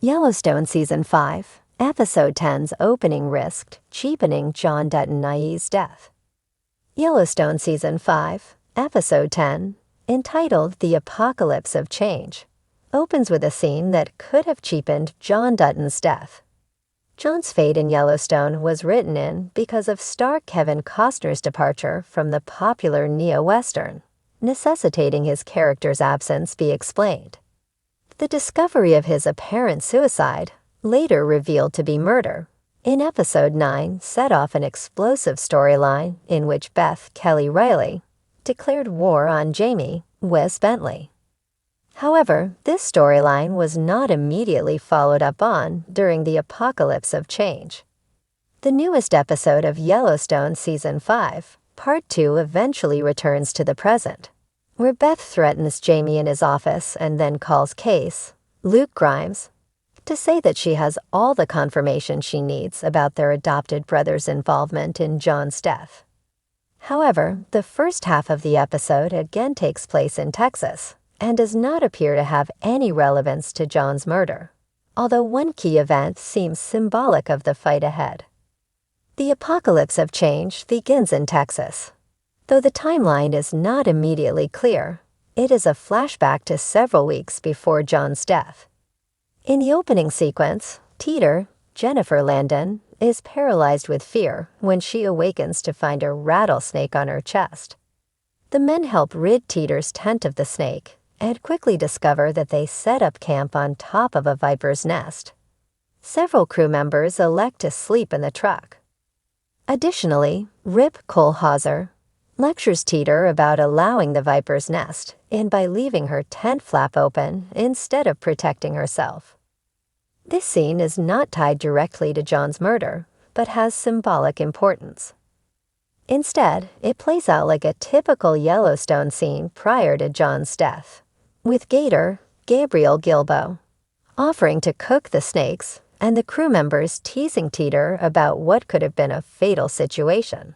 Yellowstone Season 5, Episode 10's opening risked cheapening John Dutton IE's death. Yellowstone Season 5, Episode 10, entitled The Apocalypse of Change, opens with a scene that could have cheapened John Dutton's death. John's fate in Yellowstone was written in because of star Kevin Costner's departure from the popular neo-Western, necessitating his character's absence be explained. The discovery of his apparent suicide, later revealed to be murder, in Episode 9 set off an explosive storyline in which Beth Kelly Riley declared war on Jamie Wes Bentley. However, this storyline was not immediately followed up on during the Apocalypse of Change. The newest episode of Yellowstone Season 5, Part 2 eventually returns to the present, where Beth threatens Jamie in his office and then calls Case, Luke Grimes, to say that she has all the confirmation she needs about their adopted brother's involvement in John's death. However, the first half of the episode again takes place in Texas and does not appear to have any relevance to John's murder, although one key event seems symbolic of the fight ahead. The Apocalypse of Change begins in Texas. Though the timeline is not immediately clear, it is a flashback to several weeks before John's death. In the opening sequence, Teeter, Jennifer Landon, is paralyzed with fear when she awakens to find a rattlesnake on her chest. The men help rid Teeter's tent of the snake and quickly discover that they set up camp on top of a viper's nest. Several crew members elect to sleep in the truck. Additionally, Rip Kohlhauser lectures Teeter about allowing the viper's nest in by leaving her tent flap open instead of protecting herself. This scene is not tied directly to John's murder, but has symbolic importance. Instead, it plays out like a typical Yellowstone scene prior to John's death, with Gator, Gabriel Gilbo, offering to cook the snakes and the crew members teasing Teeter about what could have been a fatal situation.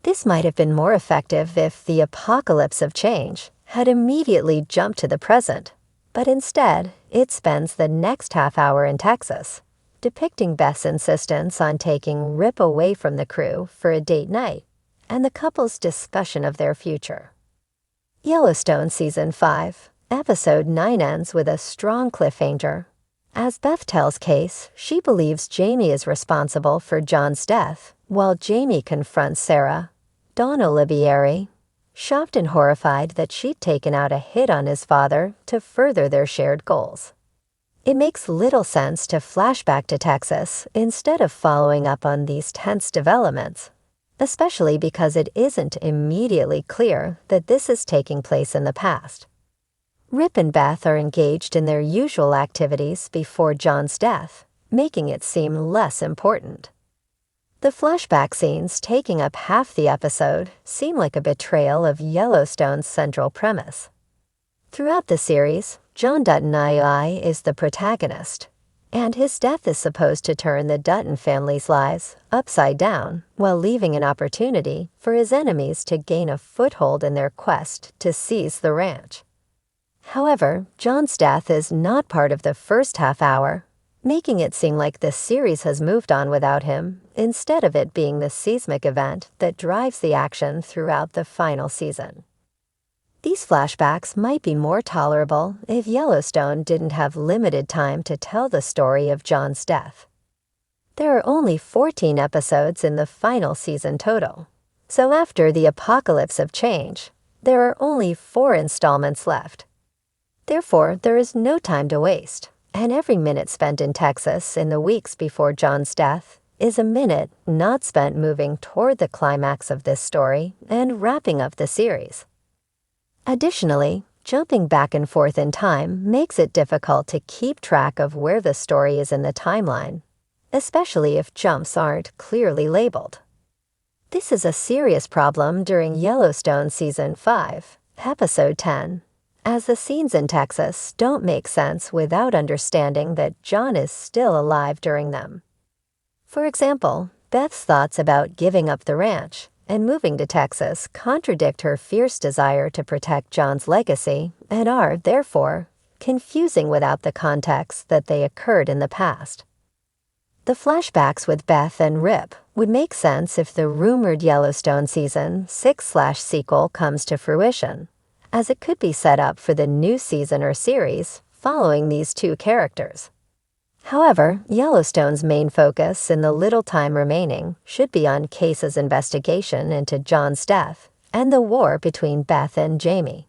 This might have been more effective if the Apocalypse of Change had immediately jumped to the present, but instead, it spends the next half hour in Texas, depicting Beth's insistence on taking Rip away from the crew for a date night and the couple's discussion of their future. Yellowstone Season 5, Episode 9 ends with a strong cliffhanger. As Beth tells Case she believes Jamie is responsible for John's death, while Jamie confronts Sarah, Donna Libieri, shocked and horrified that she'd taken out a hit on his father to further their shared goals. It makes little sense to flash back to Texas instead of following up on these tense developments, especially because it isn't immediately clear that this is taking place in the past. Rip and Beth are engaged in their usual activities before John's death, making it seem less important. The flashback scenes taking up half the episode seem like a betrayal of Yellowstone's central premise. Throughout the series, John Dutton II is the protagonist, and his death is supposed to turn the Dutton family's lives upside down while leaving an opportunity for his enemies to gain a foothold in their quest to seize the ranch. However, John's death is not part of the first half hour, making it seem like the series has moved on without him, instead of it being the seismic event that drives the action throughout the final season. These flashbacks might be more tolerable if Yellowstone didn't have limited time to tell the story of John's death. There are only 14 episodes in the final season total, so after the Apocalypse of Change, there are only 4 installments left. Therefore, there is no time to waste, and every minute spent in Texas in the weeks before John's death is a minute not spent moving toward the climax of this story and wrapping up the series. Additionally, jumping back and forth in time makes it difficult to keep track of where the story is in the timeline, especially if jumps aren't clearly labeled. This is a serious problem during Yellowstone Season 5, Episode 10, as the scenes in Texas don't make sense without understanding that John is still alive during them. For example, Beth's thoughts about giving up the ranch and moving to Texas contradict her fierce desire to protect John's legacy and are, therefore, confusing without the context that they occurred in the past. The flashbacks with Beth and Rip would make sense if the rumored Yellowstone Season 6/sequel comes to fruition, as it could be set up for the new season or series following these two characters. However, Yellowstone's main focus in the little time remaining should be on Case's investigation into John's death and the war between Beth and Jamie.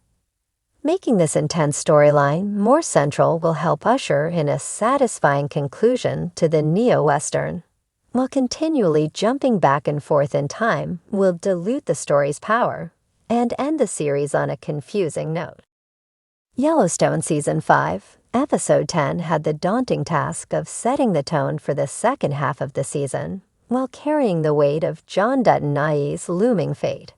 Making this intense storyline more central will help usher in a satisfying conclusion to the neo-Western, while continually jumping back and forth in time will dilute the story's power and end the series on a confusing note. Yellowstone Season 5, Episode 10 had the daunting task of setting the tone for the second half of the season, while carrying the weight of John Dutton IE's looming fate.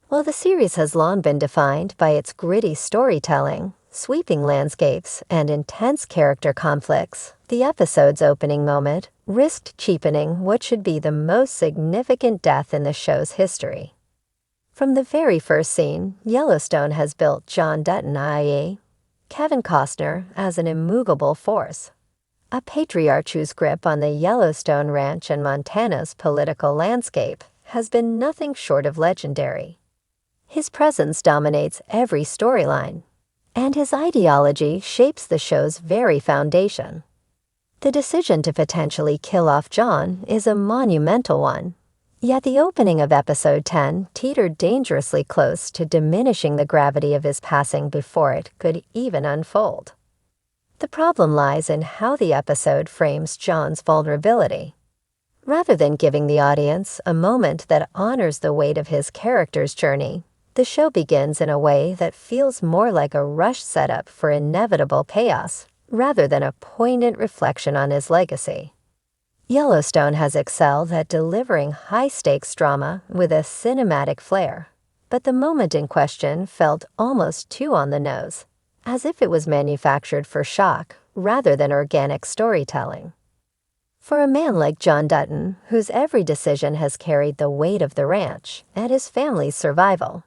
While the series has long been defined by its gritty storytelling, sweeping landscapes, and intense character conflicts, the episode's opening moment risked cheapening what should be the most significant death in the show's history. From the very first scene, Yellowstone has built John Dutton IE, Kevin Costner, as an immovable force, a patriarch whose grip on the Yellowstone Ranch and Montana's political landscape has been nothing short of legendary. His presence dominates every storyline, and his ideology shapes the show's very foundation. The decision to potentially kill off John is a monumental one, yet the opening of Episode 10 teetered dangerously close to diminishing the gravity of his passing before it could even unfold. The problem lies in how the episode frames John's vulnerability. Rather than giving the audience a moment that honors the weight of his character's journey, the show begins in a way that feels more like a rushed setup for inevitable chaos, rather than a poignant reflection on his legacy. Yellowstone has excelled at delivering high-stakes drama with a cinematic flair, but the moment in question felt almost too on the nose, as if it was manufactured for shock rather than organic storytelling. For a man like John Dutton, whose every decision has carried the weight of the ranch and his family's survival,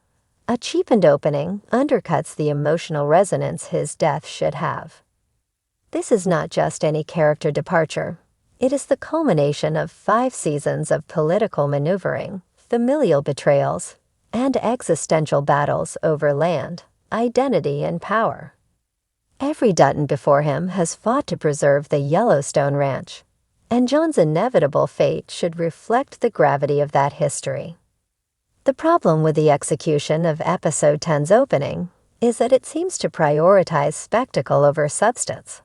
a cheapened opening undercuts the emotional resonance his death should have. This is not just any character departure. It is the culmination of 5 seasons of political maneuvering, familial betrayals, and existential battles over land, identity, and power. Every Dutton before him has fought to preserve the Yellowstone Ranch, and John's inevitable fate should reflect the gravity of that history. The problem with the execution of Episode 10's opening is that it seems to prioritize spectacle over substance.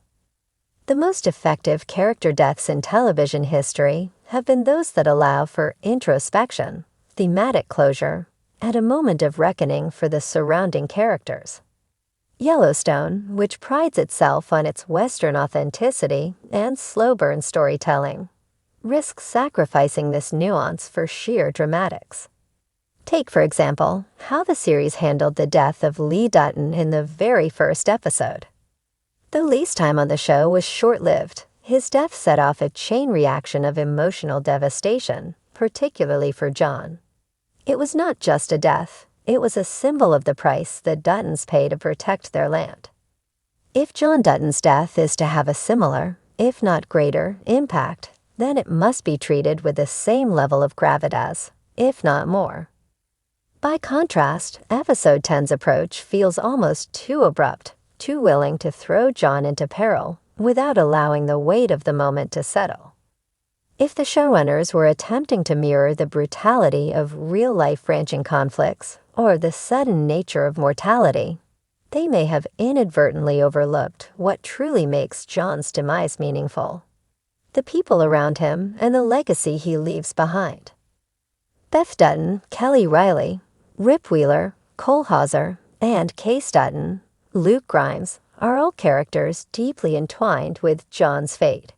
The most effective character deaths in television history have been those that allow for introspection, thematic closure, and a moment of reckoning for the surrounding characters. Yellowstone, which prides itself on its Western authenticity and slow-burn storytelling, risks sacrificing this nuance for sheer dramatics. Take, for example, how the series handled the death of Lee Dutton in the very first episode. Though Lee's time on the show was short-lived, his death set off a chain reaction of emotional devastation, particularly for John. It was not just a death, it was a symbol of the price the Duttons pay to protect their land. If John Dutton's death is to have a similar, if not greater, impact, then it must be treated with the same level of gravitas, if not more. By contrast, Episode 10's approach feels almost too abrupt, too willing to throw John into peril without allowing the weight of the moment to settle. If the showrunners were attempting to mirror the brutality of real-life ranching conflicts or the sudden nature of mortality, they may have inadvertently overlooked what truly makes John's demise meaningful: the people around him and the legacy he leaves behind. Beth Dutton, Kelly Riley, Rip Wheeler, Cole Hauser, and Case Dutton, Luke Grimes, are all characters deeply entwined with John's fate.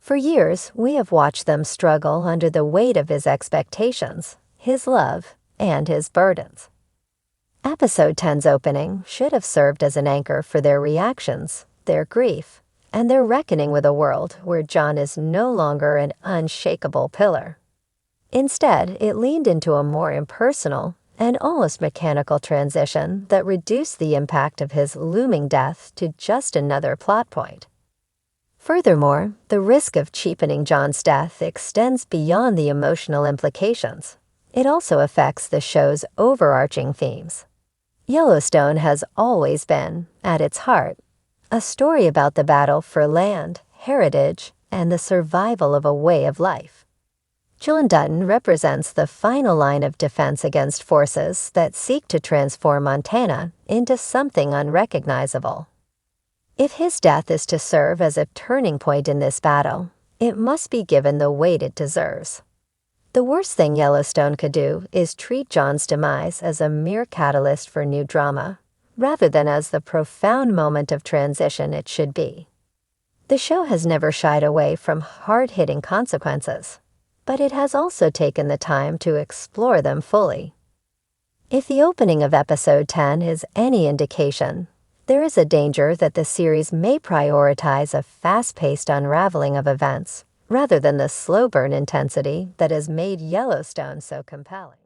For years, we have watched them struggle under the weight of his expectations, his love, and his burdens. Episode 10's opening should have served as an anchor for their reactions, their grief, and their reckoning with a world where John is no longer an unshakable pillar. Instead, it leaned into a more impersonal an almost mechanical transition that reduced the impact of his looming death to just another plot point. Furthermore, the risk of cheapening John's death extends beyond the emotional implications. It also affects the show's overarching themes. Yellowstone has always been, at its heart, a story about the battle for land, heritage, and the survival of a way of life. John Dutton represents the final line of defense against forces that seek to transform Montana into something unrecognizable. If his death is to serve as a turning point in this battle, it must be given the weight it deserves. The worst thing Yellowstone could do is treat John's demise as a mere catalyst for new drama, rather than as the profound moment of transition it should be. The show has never shied away from hard-hitting consequences, but it has also taken the time to explore them fully. If the opening of Episode 10 is any indication, there is a danger that the series may prioritize a fast-paced unraveling of events rather than the slow burn intensity that has made Yellowstone so compelling.